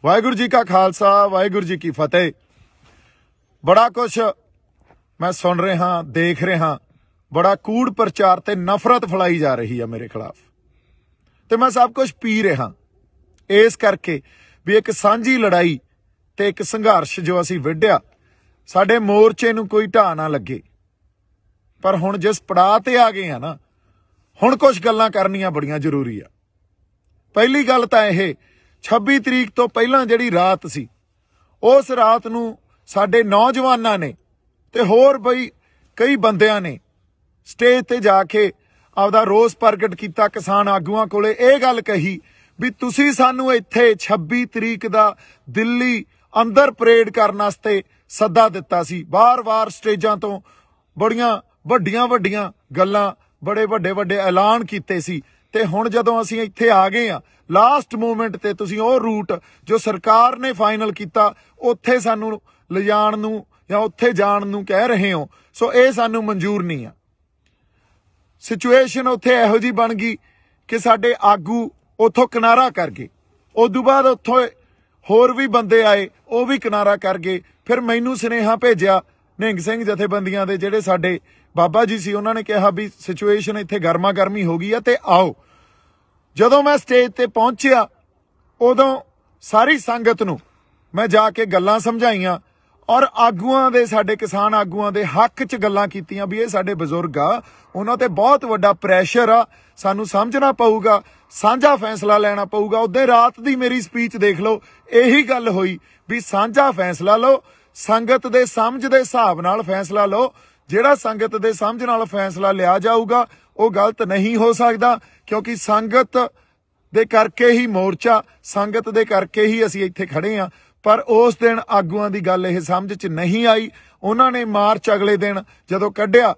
वाहिगुरू जी का खालसा वाहिगुरू जी की फतेह। बड़ा कुछ मैं सुन रहा देख रहा, बड़ा कूड़ प्रचार ते नफरत फैलाई जा रही है मेरे खिलाफ, तो मैं सब कुछ पी रहा इस करके भी एक सांझी लड़ाई ते एक संघर्ष जो असी विढ़िया साडे मोर्चे नूं कोई ढाह ना लगे। पर हुण जिस पड़ाव ते आ गए हैं ना, हुण कुछ गल्लां करनियां बड़ियां जरूरी आ। पहली गल तां इह 26 तरीक तो पहलां जिहड़ी रात सी, उस रात नूं साडे नौजवानां ने ते होर बई कई बंदियां ने स्टेज ते जाके आपदा रोस प्रगट किया। किसान आगूआं कोले इह गल कही भी तुसीं सानूं इत्थे 26 तरीक दा दिल्ली अंदर परेड करन वास्ते सद्दा दिता सी। बार बार स्टेजां तो बड़ियां वड्डियां वड्डियां गल्लां, बड़े वड्डे वड्डे ऐलान कीते सी, ते हुण जदों असीं इत्थे आ गए आ लास्ट मोमेंट ते तुसीं ओह रूट जो सरकार ने फाइनल किया उत्थे सानूं लिजाण नूं या उत्थे जाण नूं कह रहे हो। सो ये सानूं मंजूर नहीं आ। सिचुएशन उत्थे इहो जी बन गई कि साडे आगू उत्थों किनारा कर गए। उदों बाद उत्थों होर भी बंदे आए, वो भी किनारा कर गए। फिर मैनू सुनेहा भेजिया निहंग सिंह जथेबंदियां दे जिहड़े साडे बाबा जी सी, उन्होंने कहा भी सिचुएशन इत्थे गर्मा गर्मी हो गई है ते आओ। जदों मैं स्टेज ते पहुंचिया उदों सारी संगत नूं मैं जाके गल्लां समझाईयां और आगूआं दे साडे किसान आगूआं दे हक च गल्लां कीतियां भी ये साडे बजुर्ग आ, उन्हां ते बहुत वड्डा प्रैशर आ, सानूं समझना पऊगा, साझा फैसला लेना पऊगा। उदे रात दी मेरी स्पीच देख लो, यही गल होई भी साझा फैसला लो, संगत दे समझ दे हिसाब नाल फैसला लो। जिहड़ा संगत दे समझ नाल फैसला लिया जाऊगा वो गलत नहीं हो सकदा, क्योंकि संगत दे करके ही मोर्चा, संगत दे करके ही असीं इत्थे खड़े आ। पर उस दिन आगूआं दी गल इह समझ च नहीं आई। उन्होंने मार्च अगले दिन जदों कढ़िया,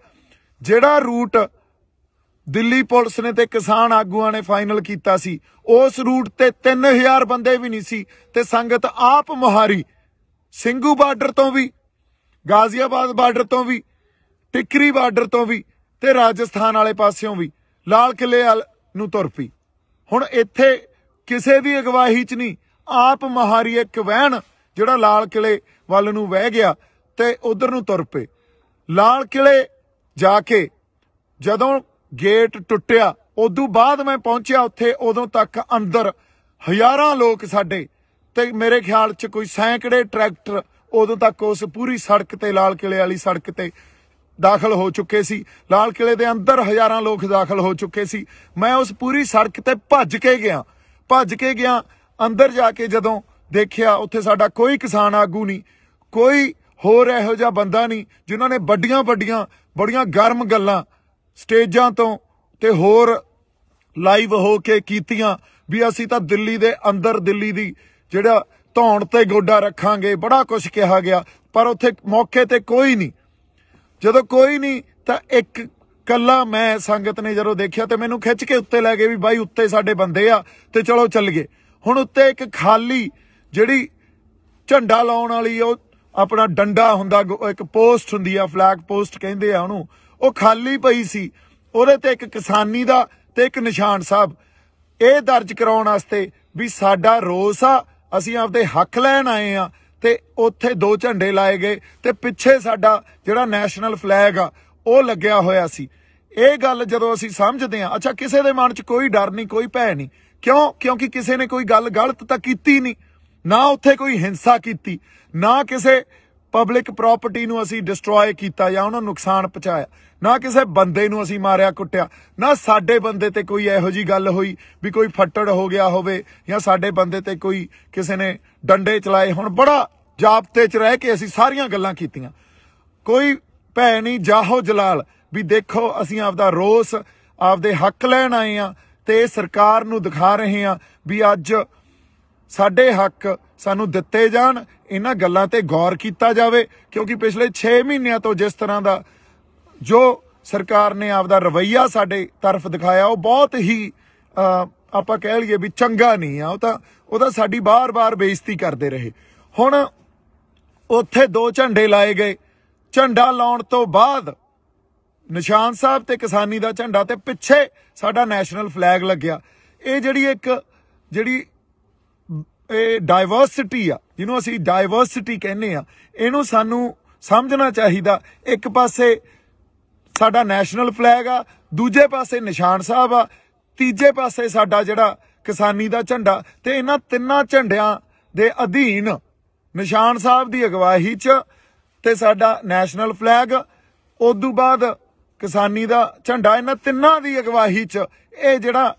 जिहड़ा रूट दिल्ली पुलिस ने ते किसान आगूआं ने फाइनल कीता सी, उस रूट ते 3000 बंदे भी नहीं सी ते संगत आप मुहारी ਸਿੰਘੂ बार्डर तो भी, गाजियाबाद बार्डर तो भी, टिकरी बार्डर तो भी ते राजस्थान वाले पासियों भी लाल किले नूं तुर पई। हुण इत्थे किसे दी अगवाही च नहीं, आप महारी एक वैन जिहड़ा लाल किले वल नूं वह गया ते उधर नूं तुर पे। लाल किले जाके जदों गेट टुटिया उदों बाद मैं पहुंचिया उत्थे, उदों तक अंदर हज़ारां लोग साडे ते मेरे ख्याल च कोई सैकड़े ट्रैक्टर उदों तक उस पूरी सड़क ते लाल किले वाली सड़क ते दाखिल हो चुके सी। लाल किले दे अंदर हज़ारां लोग दाखिल हो चुके सी। मैं उस पूरी सड़क ते भज के गया अंदर जाके जदों देखिया उत्थे साडा कोई किसान आगू नहीं, कोई होर इहो जिहा बंदा नहीं जिन्हां ने बड़ियां गर्म गल्लां स्टेजां तो ते होर लाइव हो के कीतियां भी असीं तां दिल्ली दे अंदर दिल्ली दी जिहड़ा धौण ते गोडा रखांगे, बड़ा कुछ कहा गया। पर उत्थे मौके ते कोई नहीं। जदों कोई नहीं तां एक कल्ला मैं संगत ने जदों देखिया ते मैनूं खिच के उत्ते लै गए भी बाई उत्ते साडे बंदे आ ते चलो चल गए। हुण उत्ते एक खाली जिहड़ी झंडा लाउण वाली ओ अपना डंडा हुंदा, एक पोस्ट हुंदी आ, फ्लैग पोस्ट कहंदे आ उहनूं, ਉਹ खाली पई सी। ਉਹਦੇ ਤੇ ਇੱਕ ਕਿਸਾਨੀ ਦਾ ਤੇ ਇੱਕ ਨਿਸ਼ਾਨ ਸਾਹਿਬ ਇਹ ਦਰਜ ਕਰਾਉਣ ਵਾਸਤੇ ਵੀ ਸਾਡਾ ਰੋਸ ਆ, ਅਸੀਂ ਆਪਦੇ ਹੱਕ ਲੈਣ ਆਏ ਆ। ਤੇ ਉੱਥੇ 2 ਝੰਡੇ ਲਾਏ ਗਏ ਤੇ ਪਿੱਛੇ ਸਾਡਾ ਜਿਹੜਾ ਨੈਸ਼ਨਲ ਫਲੈਗ ਆ ਉਹ ਲੱਗਿਆ ਹੋਇਆ ਸੀ। ਇਹ ਗੱਲ ਜਦੋਂ ਅਸੀਂ ਸਮਝਦੇ ਆ, ਅੱਛਾ ਕਿਸੇ ਦੇ ਮਨ 'ਚ ਕੋਈ ਡਰ ਨਹੀਂ, ਕੋਈ ਭੈ ਨਹੀਂ। ਕਿਉਂ? ਕਿਉਂਕਿ ਕਿਸੇ ਨੇ ਕੋਈ ਗੱਲ ਗਲਤ ਤਾਂ ਕੀਤੀ ਨਹੀਂ, ਨਾ ਉੱਥੇ ਕੋਈ ਹਿੰਸਾ ਕੀਤੀ, ਨਾ ਕਿਸੇ पब्लिक प्रॉपर्टी नूं असीं डिस्ट्रॉय किया या उन्होंने नुकसान पहुँचाया, ना किसी बंदे नूं असीं मारिया कुटिया, ना साडे बंदे ते कोई इहो जी गल हुई भी कोई फट्टड़ हो गया होवे या साडे बंदे ते कोई किसी ने डंडे चलाए। हुण बड़ा जाबते च रह के असीं सारियां गल्लां कीतियां, कोई भै नहीं, जाहो जलाल भी देखो असीं आपदा रोस आपदे हक लैण आए आ ते सरकार नूं दिखा रहे हैं भी अज साडे हक सानूं दिते जाण। इन्हां गल्लां ते गौर किया जावे, क्योंकि पिछले 6 महीनों तो जिस तरह का जो सरकार ने आपदा रवैया साडे तरफ दिखाया वो बहुत ही आपां कह लईए भी चंगा नहीं आ। वो साडी बार बार बेइज्जती करते रहे। हुण उत्थे 2 झंडे लाए गए, झंडा लाउण तो बाद निशान साहब ते किसानी दा झंडा ते पिछे साडा नैशनल फ्लैग लग्या। ये जिहड़ी एक जिहड़ी ਇਹ ਡਾਇਵਰਸਿਟੀ ਆ, ਜਿਹਨੂੰ ਅਸੀਂ ਡਾਇਵਰਸਿਟੀ ਕਹਿੰਦੇ ਆ, ਇਹਨੂੰ ਸਾਨੂੰ ਸਮਝਣਾ ਚਾਹੀਦਾ। ਇੱਕ ਪਾਸੇ ਸਾਡਾ ਨੈਸ਼ਨਲ ਫਲੈਗ ਆ, ਦੂਜੇ ਪਾਸੇ ਨਿਸ਼ਾਨ ਸਾਹਿਬ ਆ, ਤੀਜੇ ਪਾਸੇ ਸਾਡਾ ਜਿਹੜਾ ਕਿਸਾਨੀ ਦਾ ਝੰਡਾ, ਤੇ ਇਹਨਾਂ ਤਿੰਨਾਂ ਝੰਡਿਆਂ ਦੇ ਅਧੀਨ ਨਿਸ਼ਾਨ ਸਾਹਿਬ ਦੀ ਅਗਵਾਈ 'ਚ ਤੇ ਸਾਡਾ ਨੈਸ਼ਨਲ ਫਲੈਗ, ਉਦੋਂ ਬਾਅਦ ਕਿਸਾਨੀ ਦਾ ਝੰਡਾ, ਇਹਨਾਂ ਤਿੰਨਾਂ ਦੀ ਅਗਵਾਈ 'ਚ ਇਹ ਜਿਹੜਾ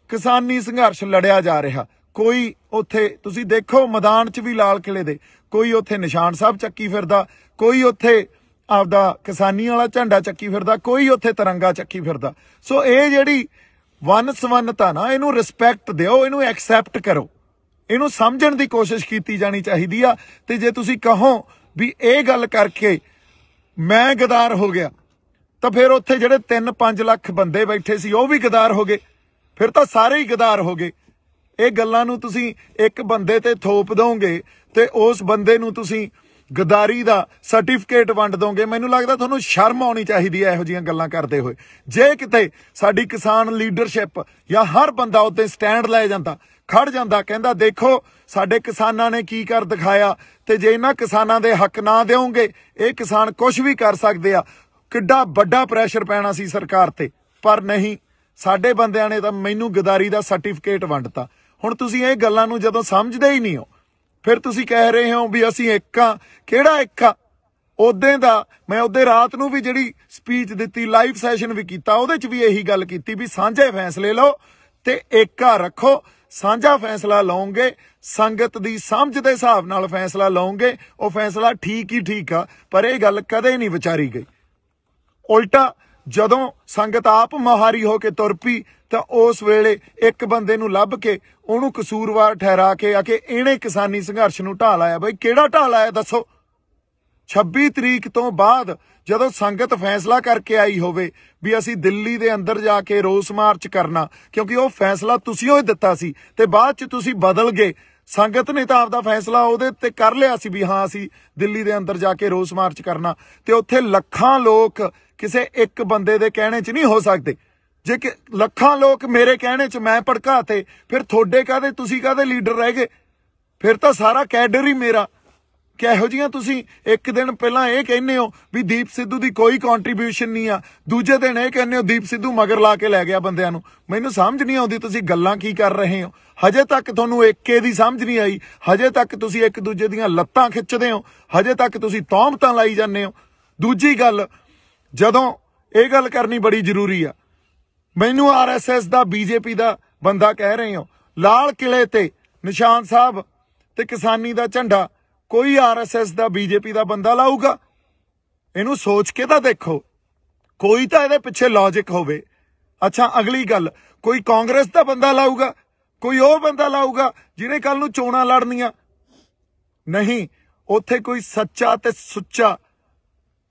ਕਿਸਾਨੀ ਸੰਘਰਸ਼ ਲੜਿਆ ਜਾ ਰਿਹਾ। ਕੋਈ ਉੱਥੇ ਤੁਸੀਂ ਦੇਖੋ ਮੈਦਾਨ 'ਚ ਵੀ ਲਾਲ ਕਿਲੇ ਦੇ ਕੋਈ ਉੱਥੇ ਨਿਸ਼ਾਨ ਸਾਹਿਬ ਚੱਕੀ ਫਿਰਦਾ, ਕੋਈ ਉੱਥੇ ਆਪਦਾ ਕਿਸਾਨੀ ਵਾਲਾ ਝੰਡਾ ਚੱਕੀ ਫਿਰਦਾ, ਕੋਈ ਉੱਥੇ ਤਿਰੰਗਾ ਚੱਕੀ ਫਿਰਦਾ। ਸੋ ਇਹ ਜਿਹੜੀ ਵੰਨ ਸਵੰਨਤਾ ਨਾ, ਇਹਨੂੰ ਰਿਸਪੈਕਟ ਦਿਓ, ਇਹਨੂੰ ਐਕਸੈਪਟ ਕਰੋ, ਇਹਨੂੰ ਸਮਝਣ ਦੀ ਕੋਸ਼ਿਸ਼ ਕੀਤੀ ਜਾਣੀ ਚਾਹੀਦੀ ਆ। ਤੇ ਜੇ ਤੁਸੀਂ ਕਹੋ ਵੀ ਇਹ ਗੱਲ ਕਰਕੇ ਮੈਂ ਗਦਾਰ ਹੋ ਗਿਆ, ਤਾਂ ਫਿਰ ਉੱਥੇ ਜਿਹੜੇ 3-5 ਲੱਖ ਬੰਦੇ ਬੈਠੇ ਸੀ ਉਹ ਵੀ ਗਦਾਰ ਹੋ ਗਏ, ਫਿਰ ਤਾਂ ਸਾਰੇ ਹੀ ਗਦਾਰ ਹੋ ਗਏ। ਇਹ ਗੱਲਾਂ ਨੂੰ ਤੁਸੀਂ ਇੱਕ ਬੰਦੇ ਤੇ ਥੋਪ ਦੋਗੇ ਤੇ ਉਸ ਬੰਦੇ ਨੂੰ ਤੁਸੀਂ ਗਦਾਰੀ ਦਾ ਸਰਟੀਫਿਕੇਟ ਵੰਡ ਦੋਗੇ। ਮੈਨੂੰ ਲੱਗਦਾ ਤੁਹਾਨੂੰ ਸ਼ਰਮ ਆਉਣੀ ਚਾਹੀਦੀ ਹੈ ਇਹੋ ਜਿਹੀਆਂ ਗੱਲਾਂ ਕਰਦੇ ਹੋਏ। ਜੇ ਕਿਤੇ ਸਾਡੀ ਕਿਸਾਨ ਲੀਡਰਸ਼ਿਪ ਜਾਂ ਹਰ ਬੰਦਾ ਉੱਤੇ ਸਟੈਂਡ ਲੈ ਜਾਂਦਾ, ਖੜ ਜਾਂਦਾ, ਕਹਿੰਦਾ ਦੇਖੋ ਸਾਡੇ ਕਿਸਾਨਾਂ ਨੇ ਕੀ ਕਰ ਦਿਖਾਇਆ, ਤੇ ਜੇ ਇਹਨਾਂ ਕਿਸਾਨਾਂ ਦੇ ਹੱਕ ਨਾ ਦਿਓਗੇ ਇਹ ਕਿਸਾਨ ਕੁਝ ਵੀ ਕਰ ਸਕਦੇ ਆ, ਕਿੱਡਾ ਵੱਡਾ ਪ੍ਰੈਸ਼ਰ ਪੈਣਾ ਸੀ ਸਰਕਾਰ ਤੇ। ਪਰ ਨਹੀਂ, ਸਾਡੇ ਬੰਦਿਆਂ ਨੇ ਤਾਂ ਮੈਨੂੰ ਗਦਾਰੀ ਦਾ ਸਰਟੀਫਿਕੇਟ ਵੰਡਤਾ। ਹੁਣ ਤੁਸੀਂ ਇਹ ਗੱਲਾਂ ਨੂੰ ਜਦੋਂ ਸਮਝਦੇ ਹੀ ਨਹੀਂ ਹੋ, ਫਿਰ ਤੁਸੀਂ ਕਹਿ ਰਹੇ ਹੋ ਵੀ ਅਸੀਂ ਇੱਕ ਆ। ਕਿਹੜਾ ਇੱਕ ਆ? ਉਦੋਂ ਦਾ ਮੈਂ ਉਹਦੇ ਰਾਤ ਨੂੰ ਵੀ ਜਿਹੜੀ ਸਪੀਚ ਦਿੱਤੀ, ਲਾਈਵ ਸੈਸ਼ਨ ਵੀ ਕੀਤਾ, ਉਹਦੇ 'ਚ ਵੀ ਇਹੀ ਗੱਲ ਕੀਤੀ ਵੀ ਸਾਂਝੇ ਫੈਸਲੇ ਲਓ ਤੇ ਏਕਾ ਰੱਖੋ। ਸਾਂਝਾ ਫੈਸਲਾ ਲਓਗੇ, ਸੰਗਤ ਦੀ ਸਮਝ ਦੇ ਹਿਸਾਬ ਨਾਲ ਫੈਸਲਾ ਲਓਗੇ, ਉਹ ਫੈਸਲਾ ਠੀਕ ਹੀ ਠੀਕ ਆ। ਪਰ ਇਹ ਗੱਲ ਕਦੇ ਨਹੀਂ ਵਿਚਾਰੀ ਗਈ। ਉਲਟਾ ਜਦੋਂ ਸੰਗਤ ਆਪ ਮੁਹਾਰੀ ਹੋ ਕੇ ਤੁਰ ਪਈ ਤਾਂ ਉਸ ਵੇਲੇ ਇੱਕ ਬੰਦੇ ਨੂੰ ਲੱਭ ਕੇ ਉਹਨੂੰ ਕਸੂਰਵਾਰ ਠਹਿਰਾ ਕੇ ਆ ਕੇ ਇਹਨੇ ਕਿਸਾਨੀ ਸੰਘਰਸ਼ ਨੂੰ ਢਾਹ ਲਾਇਆ। ਬਈ ਕਿਹੜਾ ਢਾਹ ਲਾਇਆ ਦੱਸੋ? 26 ਤਰੀਕ ਤੋਂ ਬਾਅਦ ਜਦੋਂ ਸੰਗਤ ਫੈਸਲਾ ਕਰਕੇ ਆਈ ਹੋਵੇ ਵੀ ਅਸੀਂ ਦਿੱਲੀ ਦੇ ਅੰਦਰ ਜਾ ਕੇ ਰੋਸ ਮਾਰਚ ਕਰਨਾ, ਕਿਉਂਕਿ ਉਹ ਫੈਸਲਾ ਤੁਸੀਂ ਉਹ ਦਿੱਤਾ ਸੀ ਤੇ ਬਾਅਦ 'ਚ ਤੁਸੀਂ ਬਦਲ ਗਏ। ਸੰਗਤ ਨੇ ਤਾਂ ਆਪਦਾ ਫੈਸਲਾ ਉਹਦੇ ਤੇ ਕਰ ਲਿਆ ਸੀ ਵੀ ਹਾਂ ਅਸੀਂ ਦਿੱਲੀ ਦੇ ਅੰਦਰ ਜਾ ਕੇ ਰੋਸ ਮਾਰਚ ਕਰਨਾ, ਤੇ ਉੱਥੇ ਲੱਖਾਂ ਲੋਕ ਕਿਸੇ ਇੱਕ ਬੰਦੇ ਦੇ ਕਹਿਣੇ 'ਚ ਨਹੀਂ ਹੋ ਸਕਦੇ। ਜੇ ਕਿ ਲੱਖਾਂ ਲੋਕ ਮੇਰੇ ਕਹਿਣੇ 'ਚ ਮੈਂ ਭੜਕਾਤੇ, ਫਿਰ ਤੁਹਾਡੇ ਕਾਹਦੇ, ਤੁਸੀਂ ਕਾਹਦੇ ਲੀਡਰ ਰਹਿ ਗਏ? ਫਿਰ ਤਾਂ ਸਾਰਾ ਕੈਡਰ ਹੀ ਮੇਰਾ। ਕਿਹੋ ਜਿਹੀਆਂ ਤੁਸੀਂ ਇੱਕ ਦਿਨ ਪਹਿਲਾਂ ਇਹ ਕਹਿੰਦੇ ਹੋ ਵੀ ਦੀਪ ਸਿੱਧੂ ਦੀ ਕੋਈ ਕੰਟਰੀਬਿਊਸ਼ਨ ਨਹੀਂ ਆ, ਦੂਜੇ ਦਿਨ ਇਹ ਕਹਿੰਦੇ ਹੋ ਦੀਪ ਸਿੱਧੂ ਮਗਰ ਲਾ ਕੇ ਲੈ ਗਿਆ ਬੰਦਿਆਂ ਨੂੰ। ਮੈਨੂੰ ਸਮਝ ਨਹੀਂ ਆਉਂਦੀ ਤੁਸੀਂ ਗੱਲਾਂ ਕੀ ਕਰ ਰਹੇ ਹੋ। ਹਜੇ ਤੱਕ ਤੁਹਾਨੂੰ ਏਕੇ ਦੀ ਸਮਝ ਨਹੀਂ ਆਈ, ਹਜੇ ਤੱਕ ਤੁਸੀਂ ਇੱਕ ਦੂਜੇ ਦੀਆਂ ਲੱਤਾਂ ਖਿੱਚਦੇ ਹੋ, ਹਜੇ ਤੱਕ ਤੁਸੀਂ ਤੌਹਮਤਾਂ ਲਾਈ ਜਾਂਦੇ ਹੋ। ਦੂਜੀ ਗੱਲ, ਜਦੋਂ ਇਹ ਗੱਲ ਕਰਨੀ ਬੜੀ ਜ਼ਰੂਰੀ ਆ, ਮੈਨੂੰ RSS ਦਾ BJP ਦਾ ਬੰਦਾ ਕਹਿ ਰਹੇ ਹੋ, ਲਾਲ ਕਿਲੇ ਤੇ ਨਿਸ਼ਾਨ ਸਾਹਿਬ ਤੇ ਕਿਸਾਨੀ ਦਾ ਝੰਡਾ ਕੋਈ RSS ਦਾ BJP ਦਾ ਬੰਦਾ ਲਾਊਗਾ? ਇਹਨੂੰ ਸੋਚ ਕੇ ਤਾਂ ਦੇਖੋ, ਕੋਈ ਤਾਂ ਇਹਦੇ ਪਿੱਛੇ ਲੌਜਿਕ ਹੋਵੇ। ਅੱਛਾ, ਅਗਲੀ ਗੱਲ, ਕੋਈ ਕਾਂਗਰਸ ਦਾ ਬੰਦਾ ਲਾਊਗਾ? ਕੋਈ ਉਹ ਬੰਦਾ ਲਾਊਗਾ ਜਿਹਨੇ ਕੱਲ ਨੂੰ ਚੋਣਾਂ ਲੜਨੀਆਂ? ਨਹੀਂ, ਉੱਥੇ ਕੋਈ ਸੱਚਾ ਤੇ ਸੁੱਚਾ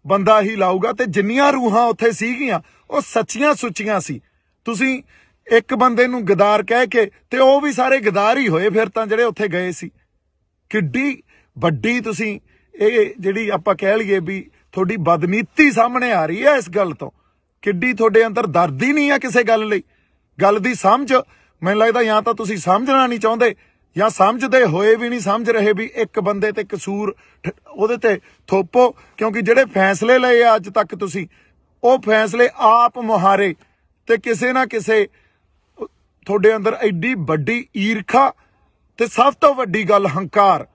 ਬੰਦਾ ਹੀ ਲਾਊਗਾ। ਤੇ ਜਿੰਨੀਆਂ ਰੂਹਾਂ ਉੱਥੇ ਸੀਗੀਆਂ ਉਹ ਸੱਚੀਆਂ ਸੁੱਚੀਆਂ ਸੀ। ਤੁਸੀਂ ਇੱਕ ਬੰਦੇ ਨੂੰ ਗਦਾਰ ਕਹਿ ਕੇ, ਤੇ ਉਹ ਵੀ ਸਾਰੇ ਗਦਾਰ ਹੀ ਹੋਏ ਫਿਰ ਤਾਂ ਜਿਹੜੇ ਉੱਥੇ ਗਏ ਸੀ। ਕਿੱਡੀ ਵੱਡੀ ਤੁਸੀਂ ਇਹ ਜਿਹੜੀ ਆਪਾਂ ਕਹਿ ਲਈਏ ਵੀ ਤੁਹਾਡੀ ਬਦਨੀਤੀ ਸਾਹਮਣੇ ਆ ਰਹੀ ਹੈ ਇਸ ਗੱਲ ਤੋਂ। ਕਿੱਡੀ ਤੁਹਾਡੇ ਅੰਦਰ ਦਰਦ ਹੀ ਨਹੀਂ ਆ ਕਿਸੇ ਗੱਲ ਲਈ। ਗੱਲ ਦੀ ਸਮਝ, ਮੈਨੂੰ ਲੱਗਦਾ ਜਾਂ ਤਾਂ ਤੁਸੀਂ ਸਮਝਣਾ ਨਹੀਂ ਚਾਹੁੰਦੇ ਜਾਂ ਸਮਝਦੇ ਹੋਏ ਵੀ ਨਹੀਂ ਸਮਝ ਰਹੇ ਵੀ ਇੱਕ ਬੰਦੇ ਤੇ ਕਸੂਰ ਉਹਦੇ ਤੇ ਥੋਪੋ। ਕਿਉਂਕਿ ਜਿਹੜੇ ਫੈਸਲੇ ਲਏ ਆ ਅੱਜ ਤੱਕ ਤੁਸੀਂ, ਉਹ ਫੈਸਲੇ ਆਪ ਮੁਹਾਰੇ, ਤੇ ਕਿਸੇ ਨਾ ਕਿਸੇ ਤੁਹਾਡੇ ਅੰਦਰ ਐਡੀ ਵੱਡੀ ਈਰਖਾ ਤੇ ਸਭ ਤੋਂ ਵੱਡੀ ਗੱਲ ਹੰਕਾਰ।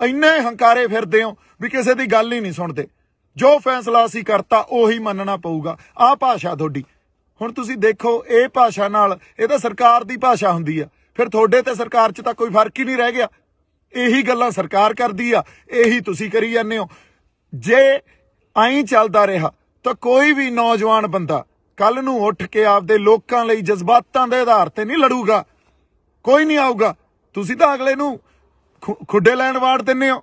ਇੰਨੇ ਹੰਕਾਰੇ ਫਿਰਦੇ ਹੋ ਵੀ ਕਿਸੇ ਦੀ ਗੱਲ ਹੀ ਨਹੀਂ ਸੁਣਦੇ। ਜੋ ਫੈਸਲਾ ਅਸੀਂ ਕਰਤਾ ਉਹੀ ਮੰਨਣਾ ਪਊਗਾ। ਆਹ ਭਾਸ਼ਾ ਤੁਹਾਡੀ। ਹੁਣ ਤੁਸੀਂ ਦੇਖੋ, ਇਹ ਭਾਸ਼ਾ ਨਾਲ, ਇਹ ਤਾਂ ਸਰਕਾਰ ਦੀ ਭਾਸ਼ਾ ਹੁੰਦੀ ਆ, ਫਿਰ ਤੁਹਾਡੇ ਤੇ ਸਰਕਾਰ 'ਚ ਤਾਂ ਕੋਈ ਫਰਕ ਹੀ ਨਹੀਂ ਰਹਿ ਗਿਆ। ਇਹੀ ਗੱਲਾਂ ਸਰਕਾਰ ਕਰਦੀ ਆ, ਇਹੀ ਤੁਸੀਂ ਕਰੀ ਜਾਂਦੇ ਹੋ। ਜੇ ਐਂ ਚੱਲਦਾ ਰਿਹਾ ਤਾਂ ਕੋਈ ਵੀ ਨੌਜਵਾਨ ਬੰਦਾ ਕੱਲ ਨੂੰ ਉੱਠ ਕੇ ਆਪਦੇ ਲੋਕਾਂ ਲਈ ਜਜ਼ਬਾਤਾਂ ਦੇ ਆਧਾਰ ਤੇ ਨਹੀਂ ਲੜੂਗਾ। ਕੋਈ ਨਹੀਂ ਆਊਗਾ। ਤੁਸੀਂ ਤਾਂ ਅਗਲੇ ਨੂੰ ਖੁੱਡੇ ਲੈਣ ਵਾੜ ਦਿੰਦੇ ਹੋ,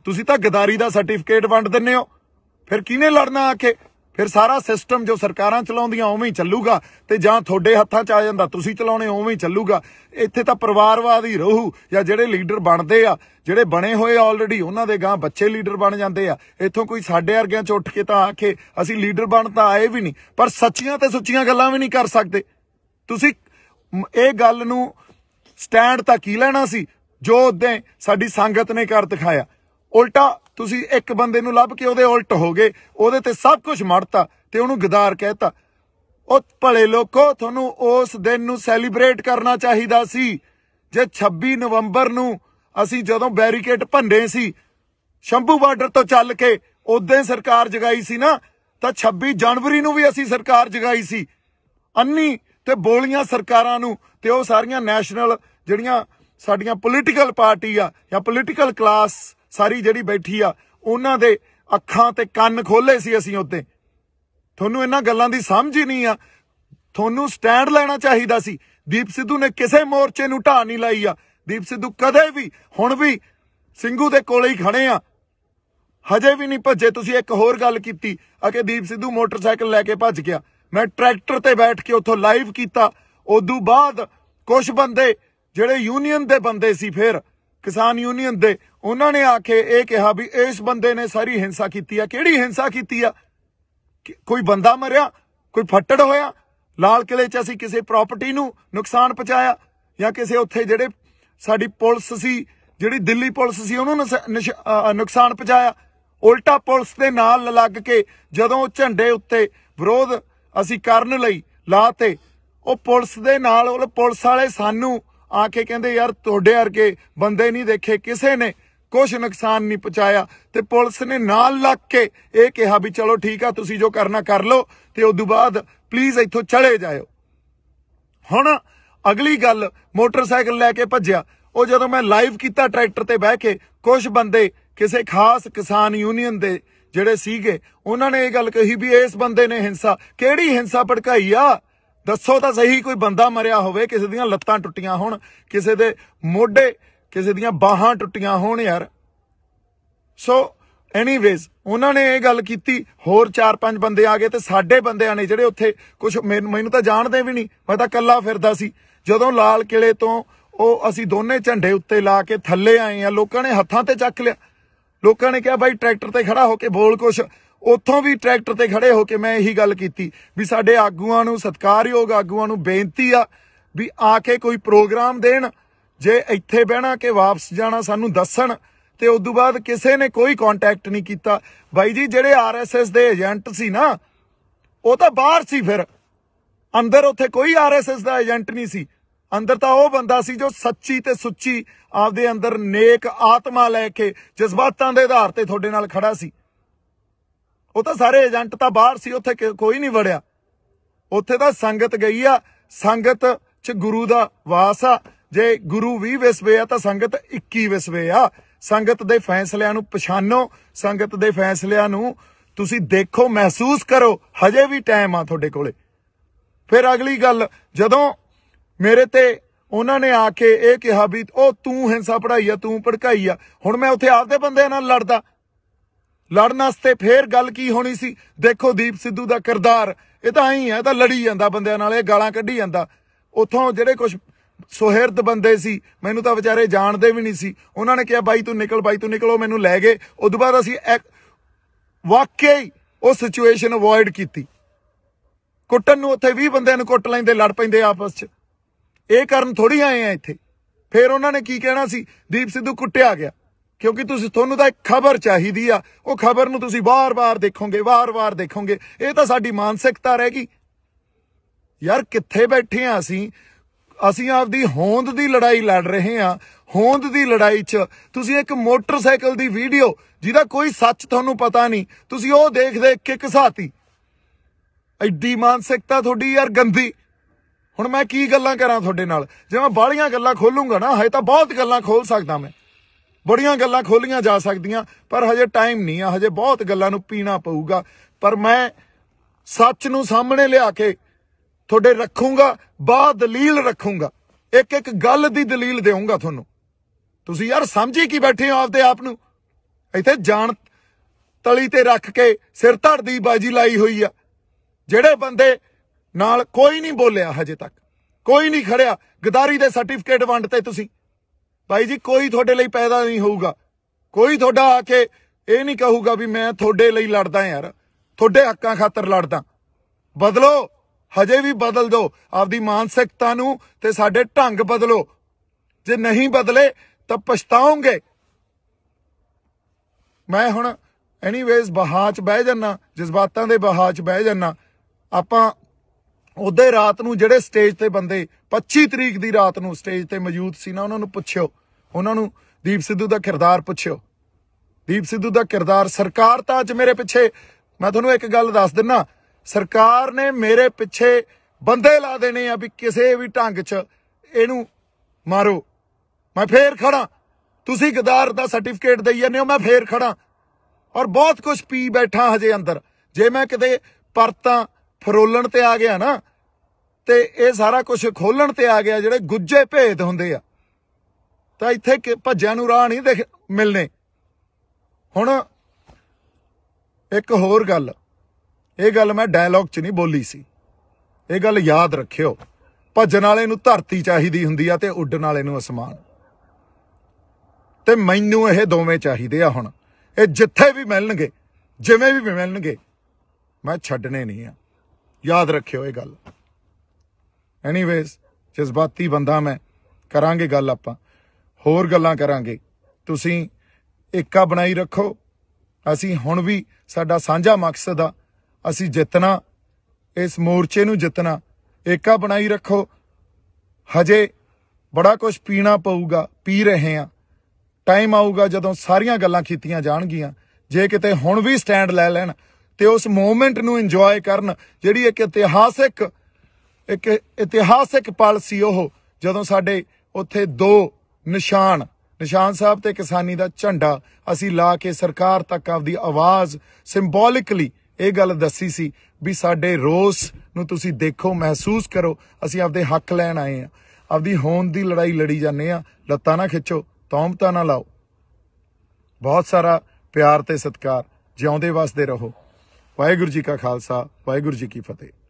ਤੁਸੀਂ ਤਾਂ ਗਦਾਰੀ ਦਾ ਸਰਟੀਫਿਕੇਟ ਵੰਡ ਦਿੰਦੇ ਹੋ। ਫਿਰ ਕਿਹਨੇ ਲੜਨਾ ਆ ਕੇ? ਫਿਰ ਸਾਰਾ ਸਿਸਟਮ ਜੋ ਸਰਕਾਰਾਂ ਚਲਾਉਂਦੀਆਂ ਉਵੇਂ ਹੀ ਚੱਲੂਗਾ, ਤੇ ਜਾਂ ਤੁਹਾਡੇ ਹੱਥਾਂ 'ਚ ਆ ਜਾਂਦਾ ਤੁਸੀਂ ਚਲਾਉਣੇ, ਉਵੇਂ ਹੀ ਚੱਲੂਗਾ। ਇੱਥੇ ਤਾਂ ਪਰਿਵਾਰਵਾਦ ਹੀ ਰਹੂ, ਜਾਂ ਜਿਹੜੇ ਲੀਡਰ ਬਣਦੇ ਆ, ਜਿਹੜੇ ਬਣੇ ਹੋਏ ਆਲਰੇਡੀ, ਉਹਨਾਂ ਦੇ ਗਾਂ ਬੱਚੇ ਲੀਡਰ ਬਣ ਜਾਂਦੇ ਆ। ਇੱਥੋਂ ਕੋਈ ਸਾਡੇ ਵਰਗਿਆਂ 'ਚ ਉੱਠ ਕੇ ਤਾਂ ਆ ਕੇ ਅਸੀਂ ਲੀਡਰ ਬਣ ਤਾਂ ਆਏ ਵੀ ਨਹੀਂ, ਪਰ ਸੱਚੀਆਂ ਤੇ ਸੁੱਚੀਆਂ ਗੱਲਾਂ ਵੀ ਨਹੀਂ ਕਰ ਸਕਦੇ। ਤੁਸੀਂ ਇਹ ਗੱਲ ਨੂੰ ਸਟੈਂਡ ਤਾਂ ਕੀ ਲੈਣਾ ਸੀ? जो उदे साडी संगत ने कर दिखाया। उल्टा तुसी एक बंदे नूं लभ के उहदे उल्ट हो गए, उहदे ते सब कुछ मड़ता ते उहनूं गदार कहता। ओ भले लोको, तुहानूं उस दिन नूं सैलीब्रेट करना चाहिदा सी। जे 26 नवंबर नूं असीं जदों बैरीकेड भन्ने सी शंभू बार्डर तो चल के उदे सरकार जगाई सी ना, तां 26 जनवरी नूं भी असीं सरकार जगाई सी। अन्नी ते बोलियां सरकारां नूं ते ओह सारियां नैशनल जिहड़ियां साडियां पोलीटिकल पार्टी आ या पोलीटिकल क्लास सारी जिहड़ी बैठी आ, उन्हां दे अखां ते कंन खोले सी असीं उत्ते। तुहानूं इन्हां गल्लां दी समझ ही नहीं आ। तुहानूं स्टैंड लेना चाहिदा सी। दीप सिद्धू ने किसे मोर्चे नूं ढाह नहीं लाई आ। दीप सिद्धू कदे भी हुण भी ਸਿੰਘੂ दे कोले ही खड़े आ, हजे भी नहीं भजे। तुसीं एक होर गल कीती कि दीप सिद्धू मोटरसाइकिल लैके भज गया। मैं ट्रैक्टर ते बैठ के उत्थों लाइव कीता। उदों बाद कुछ बंदे जिहड़े यूनीयन दे बंदे सी, फिर किसान यूनीयन दे, उन्हां ने आके ये कहा भी इस बंदे ने सारी हिंसा कीती आ। किहड़ी हिंसा कीती आ? कोई बंदा मरिया, कोई फट्टड़ होया, लाल किले च असीं किसी प्रॉपर्टी नूं नुकसान पहुंचाया, या किसी उत्थे जिहड़े साडी पुलिस सी, जिहड़ी दिल्ली पुलिस सी, उहनूं नुकसान पहुंचाया। उल्टा पुलिस दे नाल लग के जदों झंडे उत्ते विरोध असीं करन लई लाते, ਉਹ पुलिस दे नाल पुलिस वाले सानू आके कहंदे यार तुहाडे वर्गे बंदे नहीं देखे, किसे ने कुछ नुकसान नहीं पहुंचाया। ते पुलिस ने नाल लग के ये कहा भी चलो ठीक आ, तुसीं जो करना कर लो, ते उदों बाद प्लीज इत्थों चले जाओ। हुण अगली गल, मोटरसाइकिल लैके भज्जिया। ਉਹ ਜਦੋਂ मैं लाइव किया ट्रैक्टर ते बह के, कुछ बंदे किसी खास किसान यूनीयन दे ਜਿਹੜੇ ਸੀਗੇ, ਉਹਨਾਂ ਨੇ ਇਹ ਗੱਲ ਕਹੀ ਵੀ ਇਸ ਬੰਦੇ ਨੇ ਹਿੰਸਾ। ਕਿਹੜੀ ਹਿੰਸਾ ਭੜਕਾਈ ਆ? ਦੱਸੋ ਤਾਂ ਸਹੀ। ਕੋਈ ਬੰਦਾ ਮਰਿਆ ਹੋਵੇ, ਕਿਸੇ ਦੀਆਂ ਲੱਤਾਂ ਟੁੱਟੀਆਂ ਹੋਣ, ਕਿਸੇ ਦੇ ਮੋਢੇ, ਕਿਸੇ ਦੀਆਂ ਬਾਹਾਂ ਟੁੱਟੀਆਂ ਹੋਣ ਯਾਰ। ਸੋ ਐਨੀਵੇਜ਼ ਉਹਨਾਂ ਨੇ ਇਹ ਗੱਲ ਕੀਤੀ। ਹੋਰ 4-5 ਬੰਦੇ ਆ ਗਏ ਤੇ ਸਾਡੇ ਬੰਦਿਆਂ ਨੇ ਜਿਹੜੇ ਉੱਥੇ ਕੁਝ ਮੈਨੂੰ ਤਾਂ ਜਾਣਦੇ ਵੀ ਨਹੀਂ, ਮੈਂ ਤਾਂ ਕੱਲਾ ਫਿਰਦਾ ਸੀ। ਜਦੋਂ ਲਾਲ ਕਿਲੇ ਤੋਂ ਉਹ ਅਸੀਂ ਦੋਨੇ ਝੰਡੇ ਉੱਤੇ ਲਾ ਕੇ ਥੱਲੇ ਆਏ ਆ, ਲੋਕਾਂ ਨੇ ਹੱਥਾਂ ਤੇ ਚੱਕ ਲਿਆ। ਲੋਕਾਂ ਨੇ ਕਿਹਾ ਬਾਈ ट्रैक्टर ਤੇ ਖੜਾ ਹੋ ਕੇ ਬੋਲ ਕੁਛ। ਉੱਥੋਂ ਵੀ ट्रैक्टर ਤੇ ਖੜੇ ਹੋ ਕੇ ਮੈਂ ਇਹੀ ਗੱਲ ਕੀਤੀ ਵੀ ਸਾਡੇ ਆਗੂਆਂ ਨੂੰ, ਸਤਿਕਾਰਯੋਗ ਆਗੂਆਂ ਨੂੰ ਬੇਨਤੀ ਆ ਵੀ ਆ ਕੇ ਕੋਈ ਪ੍ਰੋਗਰਾਮ ਦੇਣ। ਜੇ ਇੱਥੇ ਬਹਿਣਾ ਕਿ ਵਾਪਸ ਜਾਣਾ ਸਾਨੂੰ ਦੱਸਣ। ਤੇ ਉਦੋਂ ਬਾਅਦ ਕਿਸੇ ਨੇ ਕੋਈ ਕੰਟੈਕਟ ਨਹੀਂ ਕੀਤਾ। ਬਾਈ ਜੀ ਜਿਹੜੇ ਆਰਐਸਐਸ ਦੇ ਏਜੰਟ ਸੀ ਨਾ, ਉਹ ਤਾਂ ਬਾਹਰ ਸੀ। ਫਿਰ ਅੰਦਰ ਉੱਥੇ ਕੋਈ ਆਰਐਸਐਸ ਦਾ ਏਜੰਟ ਨਹੀਂ ਸੀ। अंदर तो वह बंदा सी जो सच्ची ते सुच्ची आपदे अंदर नेक आत्मा लैके जज्बातां दे आधार ते तुहाडे नाल खड़ा सी। वो तो सारे एजेंट तो बाहर सी, उत्थे कोई नहीं वड़िया। उत्थे तां संगत गई आ। संगत च गुरु दा वास आ। जे गुरु 20 विसवे आ तां संगत 21 विसवे आ। संगत दे फैसलियां नूं पछाणो, संगत दे फैसलियां नूं तुसीं देखो, महसूस करो। हजे भी टाइम आ तुहाडे कोले। फिर अगली गल, जदों मेरे ते उन्होंने आके ये कहा भी ओ तू हिंसा पढ़ाई आ, तू भड़काई आ। हुण मैं उत्थे आपदे बंदे नाल लड़दा, लड़न वास्ते फिर गल की होनी सी। देखो दीप सिद्धू दा किरदार, ये तां आई है, तां लड़ी जांदा बंदियां नाल, ये गालां कड्ढी जांदा। उत्थों जिहड़े कुछ सुहिरद बंदे सी, मैनूं तां विचारे जाणदे भी नहीं सी। उन्होंने कहा बाई तू निकल, बाई तू निकल। मैनूं लै गए। उदों बाद असीं वाकई वो सिचुएशन अवॉइड कीती। कुੱਟਣ ਨੂੰ उत्थे 20 बंदियां नूं कुੱਟ लैंदे, लड़ पैंदे आपस च। ਇਹ ਕਰਨ ਥੋੜੀ ਆਏ ਆ ਇੱਥੇ। ਫਿਰ ਉਹਨਾਂ ਨੇ ਕੀ ਕਹਿਣਾ ਸੀ, ਦੀਪ ਸਿੱਧੂ ਕੁੱਟਿਆ ਗਿਆ। ਕਿਉਂਕਿ ਤੁਹਾਨੂੰ ਤਾਂ ਇੱਕ ਖਬਰ ਚਾਹੀਦੀ ਆ। ਉਹ ਖਬਰ ਨੂੰ ਤੁਸੀਂ ਵਾਰ-ਵਾਰ ਦੇਖੋਗੇ, ਵਾਰ-ਵਾਰ ਦੇਖੋਗੇ। ਇਹ ਤਾਂ ਸਾਡੀ ਮਾਨਸਿਕਤਾ ਰਹਿ ਗਈ ਯਾਰ। ਕਿੱਥੇ ਬੈਠੇ ਆ ਅਸੀਂ ਆਪਦੀ ਹੋਂਦ ਦੀ ਲੜਾਈ ਲੜ ਰਹੇ ਆ। ਹੋਂਦ ਦੀ ਲੜਾਈ 'ਚ ਤੁਸੀਂ ਇੱਕ ਮੋਟਰਸਾਈਕਲ ਦੀ ਵੀਡੀਓ ਜਿਹਦਾ ਕੋਈ ਸੱਚ ਤੁਹਾਨੂੰ ਪਤਾ ਨਹੀਂ, ਤੁਸੀਂ ਉਹ ਦੇਖ ਕੇ ਘਸਾਤੀ। ਐਡੀ ਮਾਨਸਿਕਤਾ ਤੁਹਾਡੀ ਯਾਰ ਗੰਦੀ। ਹੁਣ मैं की गल्लां करा तुहाडे नाल? जे मैं बाहलियां गल्लां खोलूंगा ना, हजे तां बहुत गल्लां खोल सकदा मैं, बड़ियां गल्लां खोलियां जा सकदियां, पर हजे टाइम नहीं आ। हजे बहुत गल्लां नूं पीना पऊगा। पर मैं सच नूं सामने लिया के तुहाडे रखूंगा, दलील रखूंगा। एक एक गल दी दलील देऊंगा तुहानूं। तुसीं यार समझी की बैठे हो आपदे आप नूं? इत्थे जान तली ते रख के सिर धड़ दी बाजी लाई हुई आ। जिहड़े बंदे नाल कोई नहीं बोलिया, हजे तक कोई नहीं खड़िया। गदारी दे सर्टिफिकेट वंडते तुसीं। भाई जी कोई थोड़े लिए पैदा नहीं होगा। कोई थोड़ा आके ये नहीं कहूगा भी मैं थोड़े लिए लड़दा यार, थोड़े हक्कां खातर लड़दा। बदलो, हजे भी बदल दो आपदी मानसिकता नूं ते साडे ढंग बदलो। जे नहीं बदले ਤਾਂ ਪਛਤਾਓਗੇ। ਮੈਂ ਹੁਣ ਐਨੀਵੇਜ਼ ਬਹਾ 'ਚ ਬਹਿ ਜਾਨਾ, ਜਜ਼ਬਾਤਾਂ ਦੇ ਬਹਾ 'ਚ ਬਹਿ ਜਾਨਾ। ਆਪਾਂ ਉਹਦੇ ਰਾਤ ਨੂੰ ਜਿਹੜੇ ਸਟੇਜ ਤੇ ਬੰਦੇ 25 ਤਰੀਕ ਦੀ ਰਾਤ ਨੂੰ ਸਟੇਜ ਤੇ ਮੌਜੂਦ ਸੀ ਨਾ, ਉਹਨਾਂ ਨੂੰ ਪੁੱਛਿਓ, ਉਹਨਾਂ ਨੂੰ ਦੀਪ ਸਿੱਧੂ ਦਾ ਕਿਰਦਾਰ ਪੁੱਛਿਓ। ਦੀਪ ਸਿੱਧੂ ਦਾ ਕਿਰਦਾਰ, ਸਰਕਾਰ ਤਾਂ ਅੱਜ ਮੇਰੇ ਪਿੱਛੇ, ਮੈਂ ਤੁਹਾਨੂੰ ਇੱਕ ਗੱਲ ਦੱਸ ਦਿੰਨਾ, ਸਰਕਾਰ ਨੇ ਮੇਰੇ ਪਿੱਛੇ ਬੰਦੇ ਲਾ ਦੇਣੇ ਆ ਵੀ ਕਿਸੇ ਵੀ ਢੰਗ 'ਚ ਇਹਨੂੰ ਮਾਰੋ। ਮੈਂ ਫੇਰ ਖੜਾ, ਤੁਸੀਂ ਗਦਾਰ ਦਾ ਸਰਟੀਫਿਕੇਟ ਦੇਈ ਜਾਂਦੇ ਹੋ, ਮੈਂ ਫੇਰ ਖੜਾ। ਔਰ ਬਹੁਤ ਕੁਝ ਪੀ ਬੈਠਾ ਹਜੇ ਅੰਦਰ। ਜੇ ਮੈਂ ਕਿਤੇ ਪਰਤਾਂ ਫਰੋਲਣ ਤੇ ਆ ਗਿਆ ਨਾ, ਤੇ ਇਹ ਸਾਰਾ ਕੁਝ ਖੋਲਣ ਤੇ ਆ ਗਿਆ, ਜਿਹੜੇ ਗੁੱਜੇ ਭੇਦ ਹੁੰਦੇ ਆ, ਤਾਂ ਇੱਥੇ ਭੱਜਿਆਂ ਨੂੰ ਰਾਹ ਨਹੀਂ ਮਿਲਣੇ। ਹੁਣ ਇੱਕ ਹੋਰ ਗੱਲ, ਇਹ ਗੱਲ ਮੈਂ ਡਾਇਲੌਗ 'ਚ ਨਹੀਂ ਬੋਲੀ ਸੀ, ਇਹ ਗੱਲ ਯਾਦ ਰੱਖਿਓ। ਭੱਜਣ ਵਾਲੇ ਨੂੰ ਧਰਤੀ ਚਾਹੀਦੀ ਹੁੰਦੀ ਆ ਤੇ ਉੱਡਣ ਵਾਲੇ ਨੂੰ ਅਸਮਾਨ। ਤੇ ਮੈਨੂੰ ਇਹ ਦੋਵੇਂ ਚਾਹੀਦੇ ਆ। ਹੁਣ ਇਹ ਜਿੱਥੇ ਵੀ ਮਿਲਣਗੇ, ਜਿਵੇਂ ਵੀ ਮਿਲਣਗੇ, ਮੈਂ ਛੱਡਣੇ ਨਹੀਂ ਆ। ਯਾਦ ਰੱਖਿਓ ਇਹ ਗੱਲ। ਐਨੀਵੇਜ਼, ਜਜ਼ਬਾਤੀ ਬੰਦਾ ਮੈਂ। ਕਰਾਂਗੇ ਗੱਲ, ਆਪਾਂ ਹੋਰ ਗੱਲਾਂ ਕਰਾਂਗੇ। ਤੁਸੀਂ ਏਕਾ ਬਣਾਈ ਰੱਖੋ। ਅਸੀਂ ਹੁਣ ਵੀ, ਸਾਡਾ ਸਾਂਝਾ ਮਕਸਦ ਆ, ਅਸੀਂ ਜਿੱਤਣਾ, ਇਸ ਮੋਰਚੇ ਨੂੰ ਜਿੱਤਣਾ। ਏਕਾ ਬਣਾਈ ਰੱਖੋ। ਹਜੇ ਬੜਾ ਕੁਝ ਪੀਣਾ ਪਊਗਾ, ਪੀ ਰਹੇ ਆ। ਟਾਈਮ ਆਊਗਾ ਜਦੋਂ ਸਾਰੀਆਂ ਗੱਲਾਂ ਕੀਤੀਆਂ ਜਾਣਗੀਆਂ। ਜੇ ਕਿਤੇ ਹੁਣ ਵੀ ਸਟੈਂਡ ਲੈ ਲੈਣ ਤੇ ਉਸ ਮੂਵਮੈਂਟ ਨੂੰ ਇੰਜੋਏ ਕਰਨ, ਜਿਹੜੀ ਇੱਕ ਇਤਿਹਾਸਿਕ ਪਲ ਸੀ ਉਹ, ਜਦੋਂ ਸਾਡੇ ਉੱਥੇ ਦੋ ਨਿਸ਼ਾਨ ਸਾਹਿਬ ਤੇ ਕਿਸਾਨੀ ਦਾ ਝੰਡਾ ਅਸੀਂ ਲਾ ਕੇ ਸਰਕਾਰ ਤੱਕ ਆਪਦੀ ਆਵਾਜ਼ ਸਿੰਬੋਲਿਕਲੀ ਇਹ ਗੱਲ ਦੱਸੀ ਸੀ ਵੀ ਸਾਡੇ ਰੋਸ ਨੂੰ ਤੁਸੀਂ ਦੇਖੋ, ਮਹਿਸੂਸ ਕਰੋ, ਅਸੀਂ ਆਪਦੇ ਹੱਕ ਲੈਣ ਆਏ ਆ। ਆਪਦੀ ਹੋਂਦ ਦੀ ਲੜਾਈ ਲੜੀ ਜਾਂਦੇ ਆ। ਲੱਤਾਂ ਨਾ ਖਿੱਚੋ, ਤੌਮਤਾਂ ਨਾ ਲਾਓ। ਬਹੁਤ ਸਾਰਾ ਪਿਆਰ ਤੇ ਸਤਿਕਾਰ। ਜਿਉਂਦੇ ਵਸਦੇ ਰਹੋ। ਵਾਹਿਗੁਰੂ ਜੀ ਕਾ ਖਾਲਸਾ, ਵਾਹਿਗੁਰੂ ਜੀ ਕੀ ਫਤਿਹ।